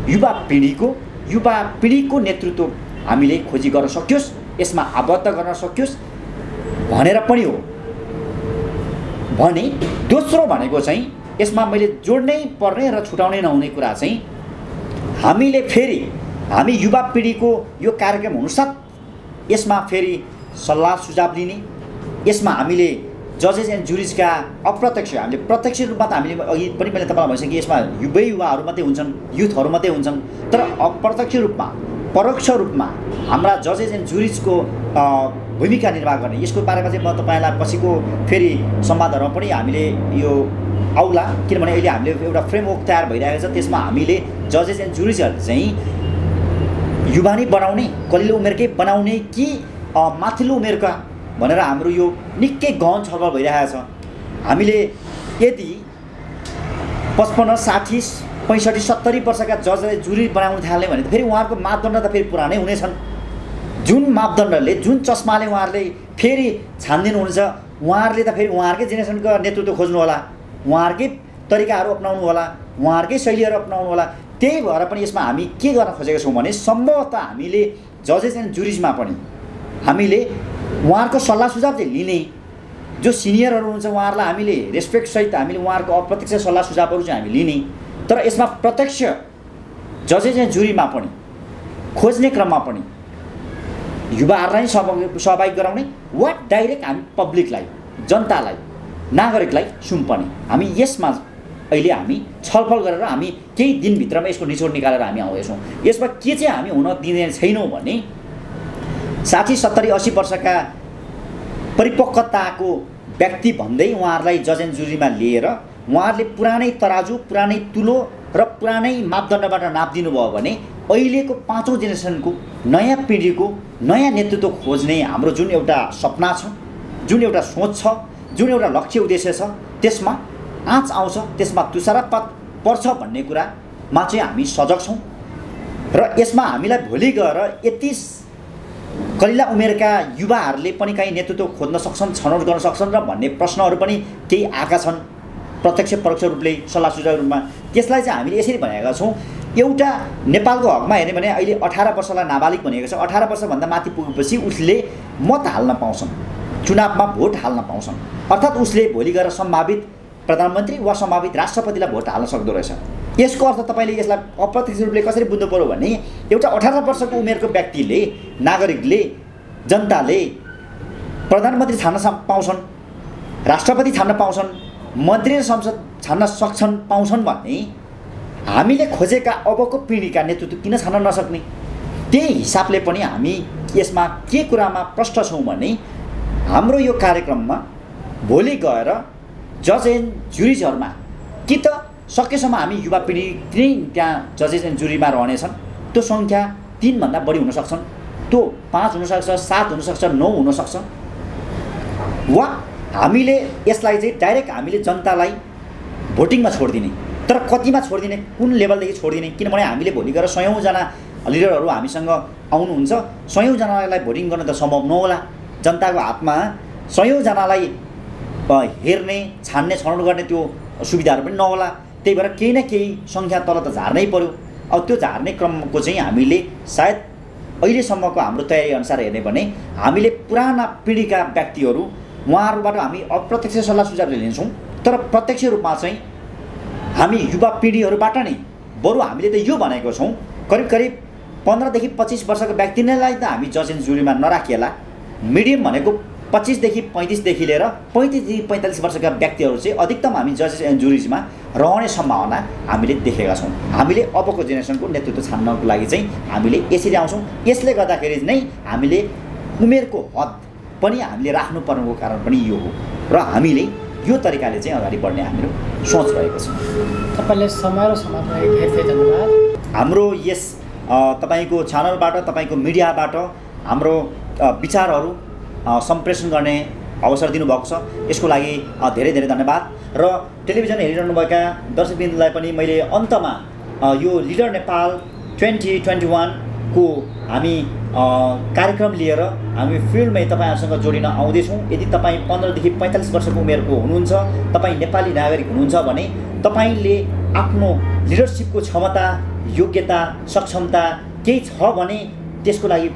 युवा पिँढीको नेतृत्व हामीले खोजी गर्न सकियोस्, यसमा आबद्ध गर्न सकियोस् भनेर पनि हो। भने दोस्रो भनेको चाहिँ यसमा मैले जोड्नै पर्ने र छुटाउनै नहुने कुरा चाहिँ हामी युवा पिँढीको यो कार्यक्रम हुनुसाथ यसमा फेरि सल्लाह सुझाव लिने, यसमा हामीले जजेस एन्ड जुरिजका अप्रत्यक्ष, हामीले प्रत्यक्ष रूपमा त हामीले अघि पनि मैले तपाईँलाई भनिसकेँ यसमा युवाहरू मात्रै हुन्छन्, युथहरू मात्रै हुन्छन्, तर अप्रत्यक्ष रूपमा, परोक्ष रूपमा हाम्रा जजेस एन्ड जुरिजको भूमिका निर्वाह गर्ने, यसको बारेमा चाहिँ म तपाईँलाई पछिको फेरि संवादहरूमा पनि हामीले यो आउला। किनभने अहिले हामीले एउटा फ्रेमवर्क तयार भइरहेको छ, त्यसमा हामीले जजेस एन्ड जुरिजहरू चाहिँ युवा नै बनाउने, कलिलो उमेरकै बनाउने कि माथिल्लो उमेरका भनेर हाम्रो यो निकै गहन छलफल भइरहेको छ। हामीले यदि 55, 60, 65, 70 वर्षका जज जुरी बनाउन थाल्ने भने त फेरि उहाँहरूको मापदण्ड त फेरि पुरानै हुनेछन्। जुन मापदण्डले, जुन चस्माले उहाँहरूले फेरि छानिदिनुहुन्छ, उहाँहरूले त फेरि उहाँहरूकै जेनेरेसनको नेतृत्व खोज्नु होला, उहाँहरूकै तरिकाहरू अपनाउनु होला, उहाँहरूकै शैलीहरू अपनाउनु होला। त्यही भएर पनि यसमा हामी के गर्न खोजेका छौँ भने सम्भवतः हामीले जजेस एन्ड जुरिजमा पनि हामीले उहाँहरूको सल्लाह सुझाव चाहिँ लिने, जो सिनियरहरू हुनुहुन्छ उहाँहरूलाई हामीले रेस्पेक्टसहित हामीले उहाँहरूको अप्रत्यक्ष सल्लाह सुझावहरू चाहिँ हामी लिने, तर यसमा प्रत्यक्ष जजेस एन्ड जुरीमा पनि खोज्ने क्रममा पनि युवाहरूलाई सहभागी गराउने वा डाइरेक्ट हामी पब्लिकलाई, जनतालाई, नागरिकलाई सुम्पने, हामी यसमा अहिले हामी छलफल गरेर हामी केही दिनभित्रमा यसको निचोड निकालेर हामी आउँदैछौँ। यसमा के चाहिँ हामी हुन दिने छैनौँ भने 60, 70, 80 वर्षका परिपक्वताको व्यक्ति भन्दै उहाँहरूलाई जज एन्ड जुरीमा लिएर उहाँहरूले पुरानै तराजु, पुरानै तुलो र पुरानै मापदण्डबाट नापिदिनु भयो भने अहिलेको 5औं जेनेरेसनको नयाँ पिँढीको नयाँ नेतृत्व खोज्ने हाम्रो जुन एउटा सपना छ, जुन एउटा सोच छ, जुन एउटा लक्ष्य उद्देश्य छ, त्यसमा आँच आउँछ, त्यसमा तुषारपात पर्छ भन्ने कुरामा चाहिँ हामी सजग छौँ। र यसमा हामीलाई भोलि गएर यति कलिला उमेरका युवाहरूले पनि काहीँ नेतृत्व खोज्न सक्छन्, छनौट गर्न सक्छन् र भन्ने प्रश्नहरू पनि केही आएका छन् प्रत्यक्ष परोक्ष रूपले सल्लाह सुझाव रूपमा। त्यसलाई चाहिँ हामीले यसरी भनेका छौँ, एउटा नेपालको हकमा हेर्ने भने अहिले 18 वर्षलाई नाबालिग भनेको छ। 18 वर्षभन्दा माथि पुगेपछि उसले मत हाल्न पाउँछन्, चुनावमा भोट हाल्न पाउँछन्, अर्थात् उसले भोलि गएर सम्भावित प्रधानमन्त्री वा सम्भावित राष्ट्रपतिलाई भोट हाल्न सक्दो रहेछ। यसको अर्थ तपाईँले यसलाई अप्रत्यक्ष रूपले कसरी बुझ्नु पर्यो भने एउटा 18 वर्षको उमेरको व्यक्तिले, नागरिकले, जनताले प्रधानमन्त्री छान्न पाउँछन्, राष्ट्रपति छान्न पाउँछन्, मन्त्री र संसद छान्न सक्छन्, पाउँछन् भने हामीले खोजेका अबको पिँढीका नेतृत्व किन छान्न नसक्ने? त्यही हिसाबले पनि हामी यसमा के कुरामा प्रष्ट छौँ भने हाम्रो यो कार्यक्रममा भोलि गएर जज एन्ड जुरिजहरूमा कि त सकेसम्म हामी युवा पिँढी त्यहाँ जजेस एन्ड जुरीमा रहनेछन्, त्यो सङ्ख्या 3 भन्दा बढी हुनसक्छन्, त्यो 5 हुनसक्छ, 7 हुनसक्छ, 9 हुनसक्छ। वा हामीले यसलाई चाहिँ डाइरेक्ट हामीले जनतालाई भोटिङमा छोडिदिने, तर कतिमा छोडिदिने, कुन लेभलदेखि छोडिदिने? किनभने हामीले भोलि गएर 100औं लिडरहरू हामीसँग आउनुहुन्छ, 100औं भोटिङ गर्न त सम्भव नहोला। जनताको हातमा 100औं हेर्ने, छान्ने, छनौट गर्ने त्यो सुविधाहरू पनि नहोला। त्यही भएर केही न केही सङ्ख्या तल त झार्नै पर्यो। अब त्यो झार्ने क्रमको चाहिँ हामीले सायद अहिलेसम्मको हाम्रो तयारी अनुसार हेर्ने भने हामीले पुराना पिँढीका व्यक्तिहरू उहाँहरूबाट हामी अप्रत्यक्ष सल्लाह सुझाव लिन्छौँ, तर प्रत्यक्ष रूपमा चाहिँ हामी युवा पिँढीहरूबाट नै बरु हामीले त यो भनेको छौँ, करिब करिब 15 देखि 25 वर्षको व्यक्ति नैलाई त हामी जज एन्ड जुरीमा नराखिएला। मिडियम भनेको 25 देखि 35 देखि लिएर 35 देखि 45 वर्षका व्यक्तिहरू चाहिँ अधिकतम हामी जजेस एन्ड जुरिजमा रहने सम्भावना हामीले देखेका छौँ। हामीले अबको जेनेरेसनको नेतृत्व छान्नको लागि चाहिँ हामीले यसरी आउँछौँ। यसले गर्दाखेरि नै हामीले उमेरको हद पनि हामीले राख्नुपर्नुको कारण पनि यो हो र हामीले यो तरिकाले चाहिँ अगाडि बढ्ने हाम्रो सोच रहेको छ। तपाईँले समय र समाजलाई धेरै धेरै धन्यवाद। हाम्रो यस तपाईँको च्यानलबाट, तपाईँको मिडियाबाट हाम्रो विचारहरू सम्प्रेषण गर्ने अवसर दिनुभएको छ, यसको लागि धेरै धेरै धन्यवाद। र टेलिभिजन हेरिरहनुभएका दर्शकवृन्दलाई पनि मैले अन्तमा यो लिडर नेपाल 2021 को हामी कार्यक्रम लिएर हामी फिल्डमै तपाईँहरूसँग जोडिन आउँदैछौँ। यदि तपाईँ 15 देखि 45 वर्षको उमेरको हुनुहुन्छ, तपाईँ नेपाली नागरिक हुनुहुन्छ भने तपाईँले आफ्नो लिडरसिपको क्षमता, योग्यता, सक्षमता केही छ भने त्यसको लागि